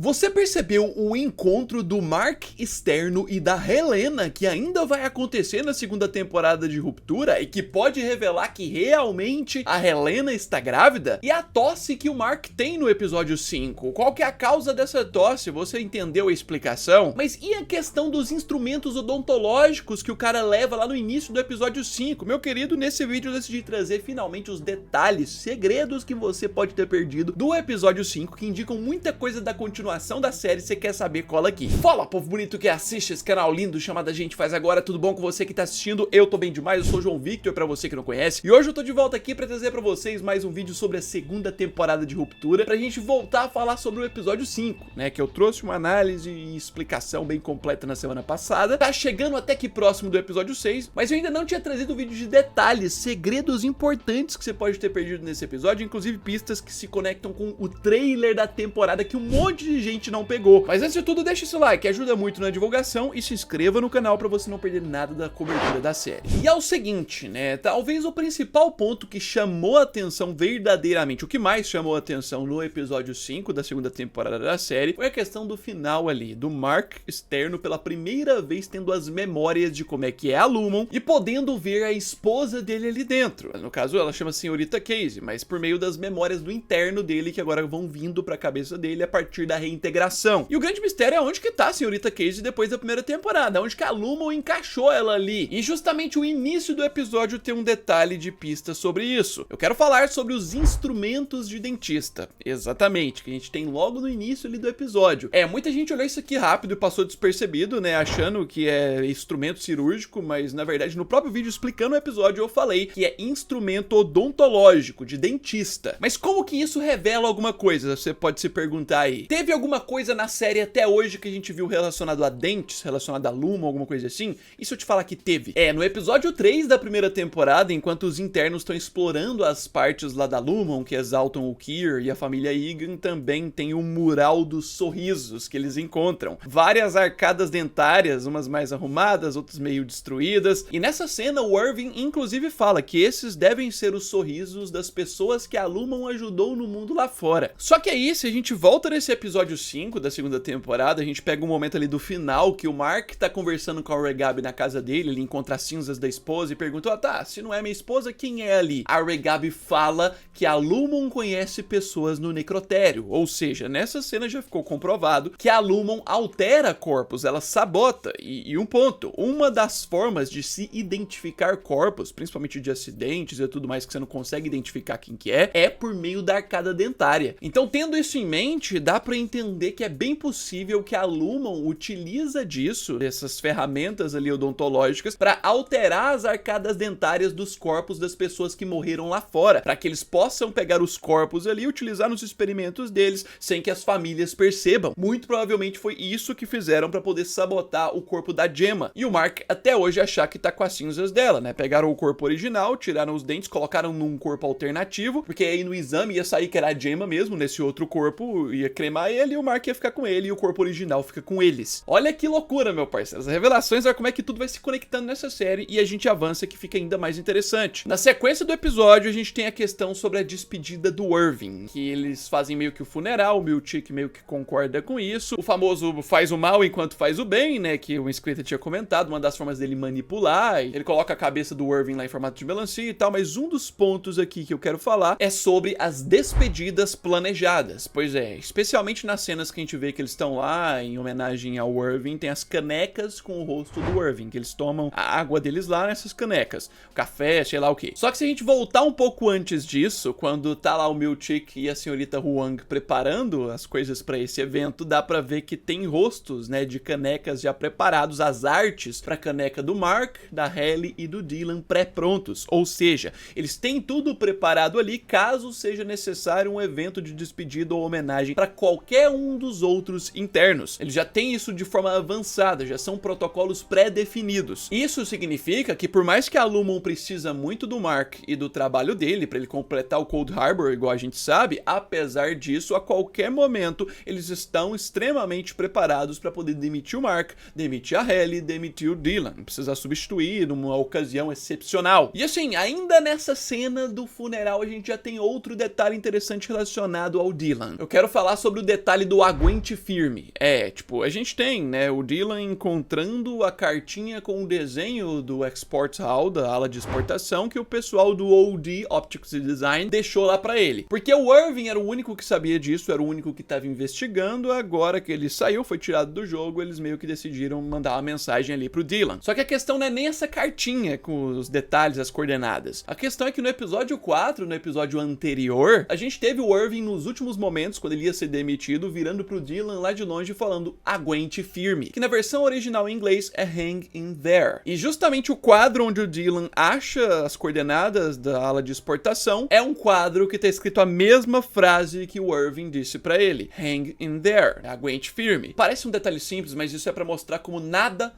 Você percebeu o encontro do Mark externo e da Helena que ainda vai acontecer na segunda temporada de Ruptura e que pode revelar que realmente a Helena está grávida? E a tosse que o Mark tem no episódio 5? Qual que é a causa dessa tosse? Você entendeu a explicação? Mas e a questão dos instrumentos odontológicos que o cara leva lá no início do episódio 5? Meu querido, nesse vídeo eu decidi trazer finalmente os detalhes, segredos que você pode ter perdido do episódio 5 que indicam muita coisa da continuação da série. Você quer saber, cola aqui. Fala, povo bonito que assiste esse canal lindo chamado A Gente Faz Agora, tudo bom com você que tá assistindo? Eu tô bem demais, eu sou o João Victor, pra você que não conhece, e hoje eu tô de volta aqui pra trazer pra vocês mais um vídeo sobre a segunda temporada de Ruptura, pra gente voltar a falar sobre o episódio 5, né, que eu trouxe uma análise e explicação bem completa na semana passada. Tá chegando até que próximo do episódio 6, mas eu ainda não tinha trazido vídeo de detalhes, segredos importantes que você pode ter perdido nesse episódio, inclusive pistas que se conectam com o trailer da temporada que um monte de gente não pegou. Mas antes de tudo, deixa esse like, ajuda muito na divulgação, e se inscreva no canal pra você não perder nada da cobertura da série. E é o seguinte, né, talvez o principal ponto que chamou a atenção verdadeiramente, o que mais chamou a atenção no episódio 5 da segunda temporada da série, foi a questão do final ali, do Mark externo pela primeira vez tendo as memórias de como é que é a Lumon e podendo ver a esposa dele ali dentro. No caso, ela chama Senhorita Casey, mas por meio das memórias do interno dele que agora vão vindo pra cabeça dele a partir da reintegração. E o grande mistério é onde que tá a Senhorita Casey depois da primeira temporada, onde que a Lumon encaixou ela ali. E justamente o início do episódio tem um detalhe de pista sobre isso. Eu quero falar sobre os instrumentos de dentista. Exatamente, que a gente tem logo no início ali do episódio. Muita gente olhou isso aqui rápido e passou despercebido, né, achando que é instrumento cirúrgico, mas na verdade no próprio vídeo explicando o episódio eu falei que é instrumento odontológico, de dentista. Mas como que isso revela alguma coisa? Você pode se perguntar aí. Teve alguma coisa na série até hoje que a gente viu relacionado a dentes, relacionado a Lumon, alguma coisa assim? E se eu te falar que teve? No episódio 3 da primeira temporada, enquanto os internos estão explorando as partes lá da Lumon que exaltam o Kier e a família Egan, também tem o mural dos sorrisos que eles encontram. Várias arcadas dentárias, umas mais arrumadas, outras meio destruídas. E nessa cena o Irving inclusive fala que esses devem ser os sorrisos das pessoas que a Lumon ajudou no mundo lá fora. Só que aí, se a gente volta nesse episódio 5 da segunda temporada, a gente pega um momento ali do final que o Mark tá conversando com a Regabi na casa dele, ele encontra as cinzas da esposa e pergunta, tá, se não é minha esposa, quem é ali? A Regabi fala que a Lumon conhece pessoas no necrotério, ou seja, nessa cena já ficou comprovado que a Lumon altera corpos, ela sabota, e um ponto, uma das formas de se identificar corpos, principalmente de acidentes e tudo mais que você não consegue identificar quem que é por meio da arcada dentária. Então, tendo isso em mente, dá pra entender que é bem possível que a Lumon utiliza disso, dessas ferramentas ali odontológicas, para alterar as arcadas dentárias dos corpos das pessoas que morreram lá fora, para que eles possam pegar os corpos ali e utilizar nos experimentos deles, sem que as famílias percebam. Muito provavelmente foi isso que fizeram para poder sabotar o corpo da Gemma. E o Mark até hoje achar que tá com as cinzas dela, né? Pegaram o corpo original, tiraram os dentes, colocaram num corpo alternativo, porque aí no exame ia sair que era a Gemma mesmo, nesse outro corpo, ia cremar ele, e o Mark ia ficar com ele, e o corpo original fica com eles. Olha que loucura, meu parceiro. As revelações, olha como é que tudo vai se conectando nessa série, e a gente avança que fica ainda mais interessante. Na sequência do episódio, a gente tem a questão sobre a despedida do Irving, que eles fazem meio que o funeral, o Milchick meio que concorda com isso, o famoso faz o mal enquanto faz o bem, né, que o inscrito tinha comentado, uma das formas dele manipular, ele coloca a cabeça do Irving lá em formato de melancia e tal, mas um dos pontos aqui que eu quero falar é sobre as despedidas planejadas. Pois é, especialmente nas cenas que a gente vê que eles estão lá em homenagem ao Irving, tem as canecas com o rosto do Irving, que eles tomam a água deles lá nessas canecas, o café, sei lá o que. Só que se a gente voltar um pouco antes disso, quando tá lá o Milchick e a senhorita Huang preparando as coisas pra esse evento, dá pra ver que tem rostos, né, de canecas já preparados, as artes pra caneca do Mark, da Halle e do Dylan pré-prontos, ou seja, eles têm tudo preparado ali caso seja necessário um evento de despedida ou homenagem para qualquer um dos outros internos. Eles já têm isso de forma avançada, já são protocolos pré-definidos. Isso significa que por mais que a Lumon precisa muito do Mark e do trabalho dele para ele completar o Cold Harbor, igual a gente sabe, apesar disso, a qualquer momento eles estão extremamente preparados para poder demitir o Mark, demitir a Halle, demitir o Dylan, precisar substituir numa ocasião excepcional. E assim, ainda nessa cena do funeral a gente já tem outro detalhe interessante relacionado ao Dylan. Eu quero falar sobre o detalhe detalhe do aguente firme. Tipo, a gente tem, né, o Dylan encontrando a cartinha com o desenho do Export Hall, da ala de exportação, que o pessoal do OD, Optics Design, deixou lá pra ele. Porque o Irving era o único que sabia disso, era o único que tava investigando, agora que ele saiu, foi tirado do jogo, eles meio que decidiram mandar uma mensagem ali pro Dylan. Só que a questão não é nem essa cartinha com os detalhes, as coordenadas. A questão é que no episódio 4, no episódio anterior, a gente teve o Irving nos últimos momentos, quando ele ia ser demitido, virando pro Dylan lá de longe falando aguente firme, que na versão original em inglês é hang in there. E justamente o quadro onde o Dylan acha as coordenadas da ala de exportação é um quadro que tá escrito a mesma frase que o Irving disse pra ele, hang in there, aguente firme. Parece um detalhe simples, mas isso é pra mostrar como nada,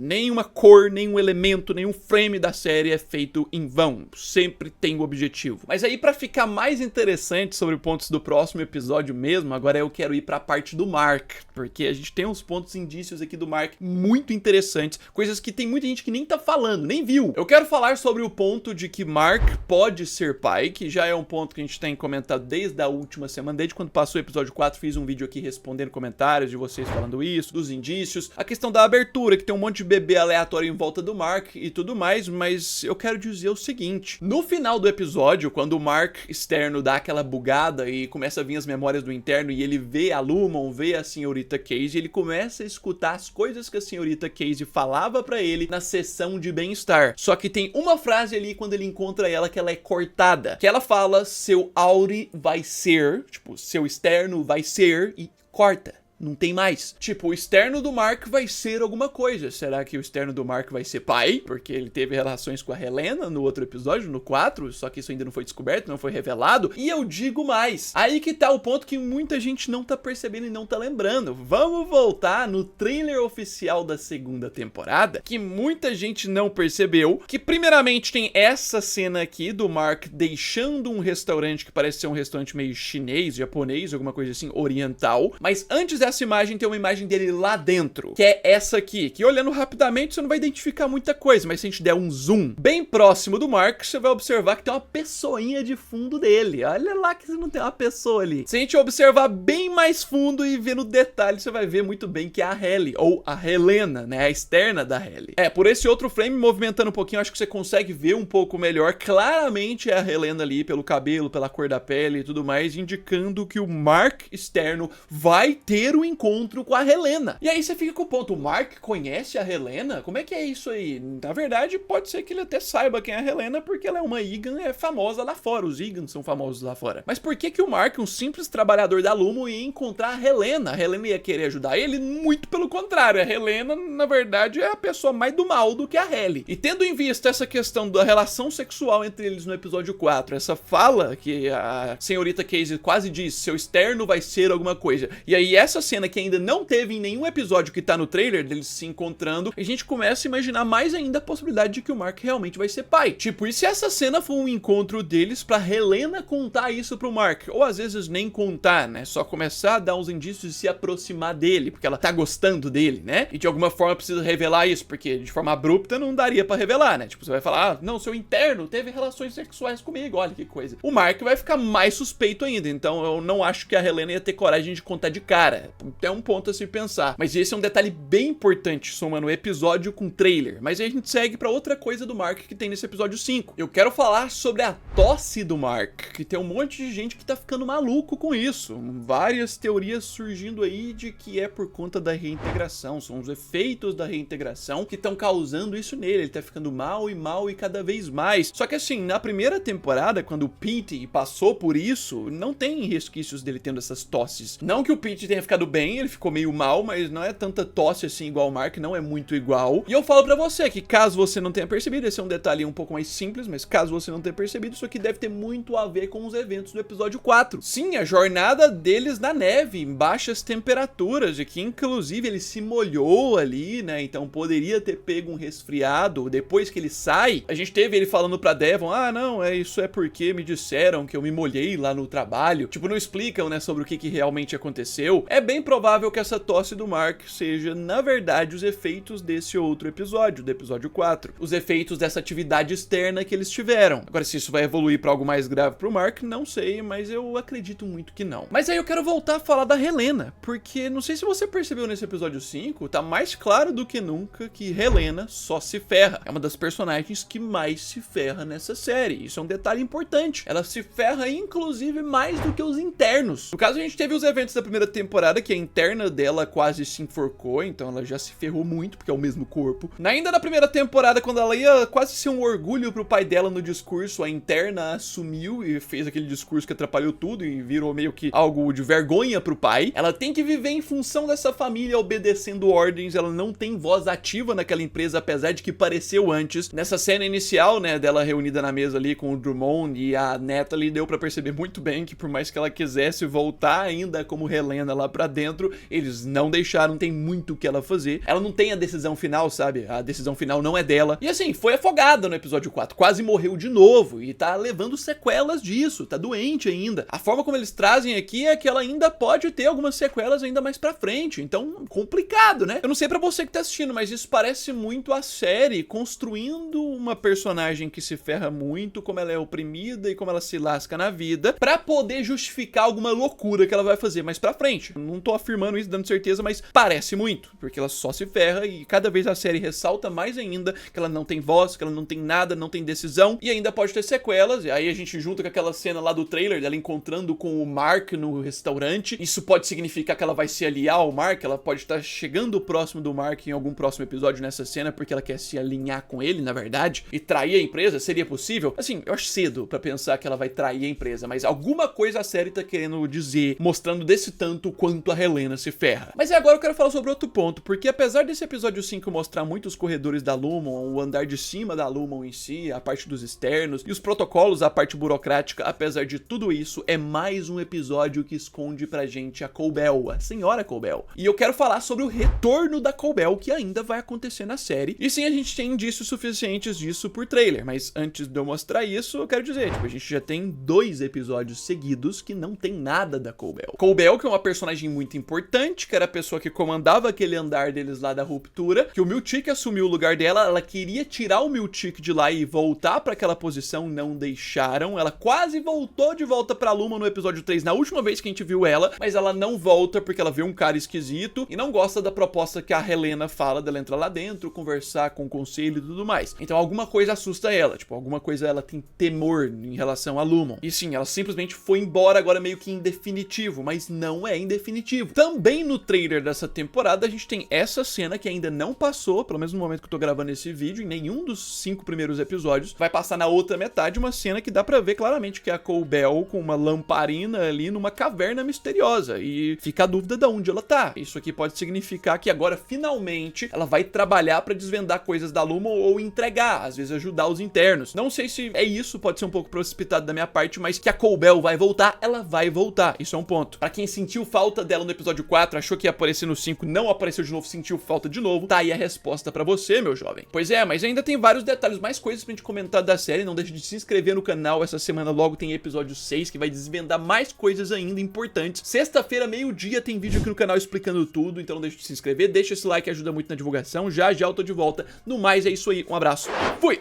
nenhuma cor, nenhum elemento, nenhum frame da série é feito em vão, sempre tem o objetivo. Mas aí, pra ficar mais interessante sobre pontos do próximo episódio mesmo, agora eu quero ir pra parte do Mark, porque a gente tem uns pontos, indícios aqui do Mark muito interessantes, coisas que tem muita gente que nem tá falando, nem viu. Eu quero falar sobre o ponto de que Mark pode ser pai, que já é um ponto que a gente tem comentado desde a última semana, desde quando passou o episódio 4, fiz um vídeo aqui respondendo comentários de vocês falando isso, dos indícios, a questão da abertura, que tem um monte de bebê aleatório em volta do Mark e tudo mais, mas eu quero dizer o seguinte, no final do episódio, quando o Mark externo dá aquela bugada e começa a vir as memórias do interno e ele vê a Lumon, vê a senhorita Casey, ele começa a escutar as coisas que a senhorita Casey falava pra ele na sessão de bem-estar. Só que tem uma frase ali quando ele encontra ela que ela é cortada, que ela fala, seu Auri vai ser, tipo, seu externo vai ser, e corta. Não tem mais. Tipo, o externo do Mark vai ser alguma coisa. Será que o externo do Mark vai ser pai? Porque ele teve relações com a Helena no outro episódio, no 4, só que isso ainda não foi descoberto, não foi revelado. E eu digo mais. Aí que tá o ponto que muita gente não tá percebendo e não tá lembrando. Vamos voltar no trailer oficial da segunda temporada, que muita gente não percebeu, que primeiramente tem essa cena aqui do Mark deixando um restaurante que parece ser um restaurante meio chinês, japonês, alguma coisa assim, oriental. Mas antes dessa imagem tem uma imagem dele lá dentro, que é essa aqui, que olhando rapidamente você não vai identificar muita coisa, mas se a gente der um zoom bem próximo do Mark, você vai observar que tem uma pessoinha de fundo dele. Olha lá que não tem uma pessoa ali. Se a gente observar bem mais fundo e ver no detalhe, você vai ver muito bem que é a Halle, ou a Helena, né, a externa da Halle. Por esse outro frame, movimentando um pouquinho, acho que você consegue ver um pouco melhor, claramente é a Helena ali, pelo cabelo, pela cor da pele e tudo mais, indicando que o Mark externo vai ter um encontro com a Helena. E aí você fica com o ponto, o Mark conhece a Helena? Como é que é isso aí? Na verdade, pode ser que ele até saiba quem é a Helena, porque ela é uma Egan, é famosa lá fora, os Egans são famosos lá fora. Mas por que que o Mark, um simples trabalhador da Lumon, ia encontrar a Helena? A Helena ia querer ajudar ele? Muito pelo contrário, a Helena, na verdade, é a pessoa mais do mal do que a Halle. E tendo em vista essa questão da relação sexual entre eles no episódio 4, essa fala que a senhorita Casey quase diz, seu externo vai ser alguma coisa, e aí essa cena que ainda não teve em nenhum episódio que tá no trailer, deles se encontrando, a gente começa a imaginar mais ainda a possibilidade de que o Mark realmente vai ser pai. Tipo, e se essa cena for um encontro deles pra Helena contar isso pro Mark? Ou às vezes nem contar, né? Só começar a dar uns indícios de se aproximar dele, porque ela tá gostando dele, né? E de alguma forma precisa revelar isso, porque de forma abrupta não daria pra revelar, né? Tipo, você vai falar, ah, não, seu interno teve relações sexuais comigo, olha que coisa. O Mark vai ficar mais suspeito ainda, então eu não acho que a Helena ia ter coragem de contar de cara. É um ponto a se pensar. Mas esse é um detalhe bem importante, somando o episódio com trailer. Mas aí a gente segue pra outra coisa do Mark que tem nesse episódio 5. Eu quero falar sobre a tosse do Mark, que tem um monte de gente que tá ficando maluco com isso. Várias teorias surgindo aí de que é por conta da reintegração. São os efeitos da reintegração que estão causando isso nele. Ele tá ficando mal e cada vez mais. Só que assim, na primeira temporada, quando o Pete passou por isso, não tem resquícios dele tendo essas tosses. Não que o Pete tenha ficado bem, ele ficou meio mal, mas não é tanta tosse assim igual o Mark, não é muito igual. E eu falo pra você que caso você não tenha percebido, esse é um detalhe um pouco mais simples, mas caso você não tenha percebido, isso aqui deve ter muito a ver com os eventos do episódio 4. Sim, a jornada deles na neve, em baixas temperaturas, e que inclusive ele se molhou ali, né, então poderia ter pego um resfriado. Depois que ele sai, a gente teve ele falando pra Devon, ah não, isso é porque me disseram que eu me molhei lá no trabalho. Tipo, não explicam, né, sobre o que realmente aconteceu. É bem provável que essa tosse do Mark seja, na verdade, os efeitos desse outro episódio, do episódio 4. Os efeitos dessa atividade externa que eles tiveram. Agora, se isso vai evoluir pra algo mais grave pro Mark, não sei, mas eu acredito muito que não. Mas aí eu quero voltar a falar da Helena, porque não sei se você percebeu nesse episódio 5, tá mais claro do que nunca que Helena só se ferra. É uma das personagens que mais se ferra nessa série. Isso é um detalhe importante. Ela se ferra, inclusive, mais do que os internos. No caso, a gente teve os eventos da primeira temporada, que a interna dela quase se enforcou, então ela já se ferrou muito, porque é o mesmo corpo. Ainda na primeira temporada, quando ela ia quase ser um orgulho pro pai dela no discurso, a interna assumiu e fez aquele discurso que atrapalhou tudo e virou meio que algo de vergonha pro pai. Ela tem que viver em função dessa família, obedecendo ordens. Ela não tem voz ativa naquela empresa, apesar de que pareceu antes. Nessa cena inicial, né, dela reunida na mesa ali com o Drummond e a Natalie, deu pra perceber muito bem que por mais que ela quisesse voltar ainda como Helena lá pra dentro, eles não deixaram, tem muito o que ela fazer. Ela não tem a decisão final, sabe? A decisão final não é dela. E assim, foi afogada no episódio 4, quase morreu de novo e tá levando sequelas disso, tá doente ainda. A forma como eles trazem aqui é que ela ainda pode ter algumas sequelas ainda mais pra frente, então complicado, né? Eu não sei pra você que tá assistindo, mas isso parece muito a série construindo uma personagem que se ferra muito, como ela é oprimida e como ela se lasca na vida, pra poder justificar alguma loucura que ela vai fazer mais pra frente. Eu não tô afirmando isso, dando certeza, mas parece muito, porque ela só se ferra e cada vez a série ressalta mais ainda que ela não tem voz, que ela não tem nada, não tem decisão e ainda pode ter sequelas. E aí a gente junta com aquela cena lá do trailer dela encontrando com o Mark no restaurante. Isso pode significar que ela vai se aliar ao Mark, ela pode estar chegando próximo do Mark em algum próximo episódio nessa cena, porque ela quer se alinhar com ele, na verdade, e trair a empresa. Seria possível? Assim, eu acho cedo pra pensar que ela vai trair a empresa, mas alguma coisa a série tá querendo dizer, mostrando desse tanto quanto a Helena se ferra. Mas agora eu quero falar sobre outro ponto, porque apesar desse episódio 5 mostrar muitos corredores da Lumon, o andar de cima da Lumon em si, a parte dos externos e os protocolos, a parte burocrática, apesar de tudo isso, é mais um episódio que esconde pra gente a Cobell, a senhora Cobell. E eu quero falar sobre o retorno da Cobell, que ainda vai acontecer na série. E sim, a gente tem indícios suficientes disso por trailer, mas antes de eu mostrar isso, eu quero dizer, tipo, a gente já tem 2 episódios seguidos que não tem nada da Cobell. Cobell, que é uma personagem muito importante, que era a pessoa que comandava aquele andar deles lá da ruptura, que o Miltic assumiu o lugar dela, ela queria tirar o Miltic de lá e voltar pra aquela posição, não deixaram. Ela quase voltou de volta pra Luma no episódio 3, na última vez que a gente viu ela, mas ela não volta porque ela vê um cara esquisito e não gosta da proposta que a Helena fala dela entrar lá dentro, conversar com o conselho e tudo mais. Então alguma coisa assusta ela, tipo, alguma coisa ela tem temor em relação a Lumon. E sim, ela simplesmente foi embora agora meio que em definitivo, mas não é em definitivo. Também no trailer dessa temporada a gente tem essa cena que ainda não passou, pelo menos no momento que eu tô gravando esse vídeo, em nenhum dos 5 primeiros episódios, vai passar na outra metade uma cena que dá pra ver claramente que é a Cobell com uma lamparina ali numa caverna misteriosa e fica a dúvida de onde ela tá. Isso aqui pode significar que agora finalmente ela vai trabalhar pra desvendar coisas da Lumon ou entregar, às vezes ajudar os internos. Não sei se é isso, pode ser um pouco precipitado da minha parte, mas que a Cobell vai voltar, ela vai voltar. Isso é um ponto. Pra quem sentiu falta dela no episódio 4, achou que ia aparecer no 5, não apareceu de novo, sentiu falta de novo, tá aí a resposta pra você, meu jovem. Pois é, mas ainda tem vários detalhes, mais coisas pra gente comentar da série. Não deixe de se inscrever no canal, essa semana logo tem episódio 6, que vai desvendar mais coisas ainda importantes. Sexta-feira, meio-dia, tem vídeo aqui no canal explicando tudo, então não deixe de se inscrever, deixa esse like, ajuda muito na divulgação. Já já eu tô de volta. No mais, é isso aí, um abraço, fui!